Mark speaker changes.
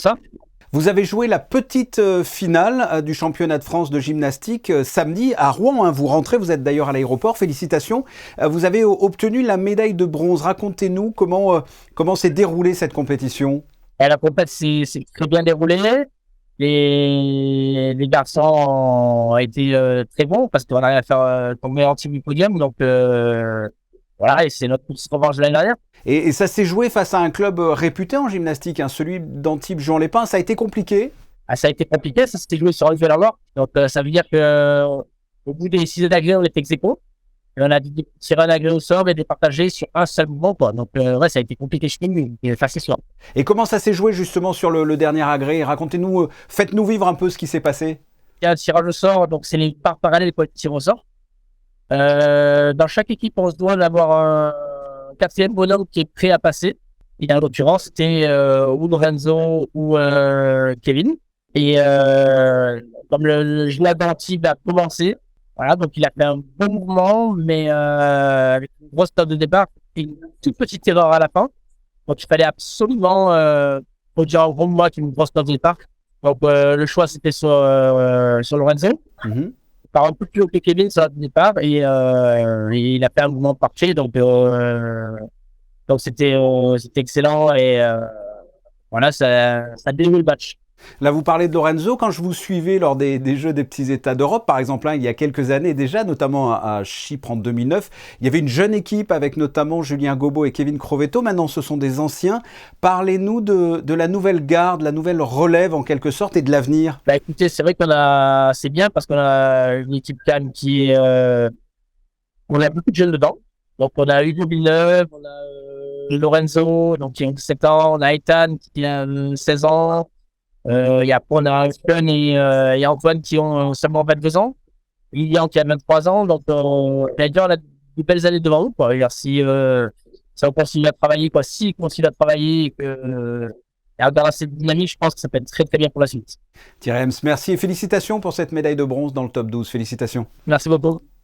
Speaker 1: ça.
Speaker 2: Vous avez joué la petite finale du championnat de France de gymnastique samedi à Rouen. Hein. Vous rentrez, vous êtes d'ailleurs à l'aéroport. Félicitations. Vous avez obtenu la médaille de bronze. Racontez-nous comment s'est déroulée cette compétition.
Speaker 1: Et la compète s'est très bien déroulée. Les garçons ont été très bons parce qu'on arrive à faire tomber en team du podium. Donc voilà, et c'est notre petite revanche de l'année dernière.
Speaker 2: Et ça s'est joué face à un club réputé en gymnastique, hein, celui d'Antibes Juan Lépin. Ça a été compliqué.
Speaker 1: Ah, ça a été compliqué, ça s'était joué sur un duel en or. Donc ça veut dire que au bout des 6 agrès, on était ex-aequo. Et on a tiré un agrès au sort et départagé sur un seul mouvement, quoi. Donc ouais, ça a été compliqué chez nous, et c'est sûr.
Speaker 2: Et comment ça s'est joué justement sur le dernier agrès? Racontez-nous, faites-nous vivre un peu ce qui s'est passé.
Speaker 1: Il y a un tirage au sort, donc c'est les parts parallèles pour le tir au sort. Dans chaque équipe, on se doit d'avoir un quatrième bonhomme qui est prêt à passer. Et en l'occurrence, c'était ou Lorenzo ou Kevin. Et comme le gymnase d'Antibes a commencé, voilà, donc il a fait un bon mouvement, mais avec une grosse note de départ et une toute petite erreur à la fin. Donc il fallait absolument produire un gros mouvement avec une grosse note de départ. Donc le choix c'était sur Lorenzo.
Speaker 2: Mm-hmm.
Speaker 1: Par un peu plus haut que Kevin sur le départ et il a fait un mouvement parfait. Donc c'était excellent et voilà, ça déroule le match.
Speaker 2: Là, vous parlez de Lorenzo. Quand je vous suivais lors des Jeux des petits États d'Europe, par exemple, hein, il y a quelques années déjà, notamment à Chypre en 2009, il y avait une jeune équipe avec notamment Julien Gobot et Kevin Crovetto. Maintenant, ce sont des anciens. Parlez-nous de la nouvelle garde, la nouvelle relève en quelque sorte et de l'avenir.
Speaker 1: Bah écoutez, c'est vrai c'est bien parce qu'on a une équipe calme on a beaucoup de jeunes dedans. Donc on a Hugo Villeneuve, on a Lorenzo, donc qui a 17 ans, on a Ethan qui a 16 ans. On a Fun et Antoine qui ont seulement 22 ans. Lilian qui a 23 ans. Donc, on a de belles années devant nous, quoi. Si on continue à travailler, quoi. S'ils continuent à travailler et dans cette dynamique, je pense que ça peut être très, très bien pour la suite.
Speaker 2: Thierry Hems, merci et félicitations pour cette médaille de bronze dans le top 12. Félicitations.
Speaker 1: Merci beaucoup.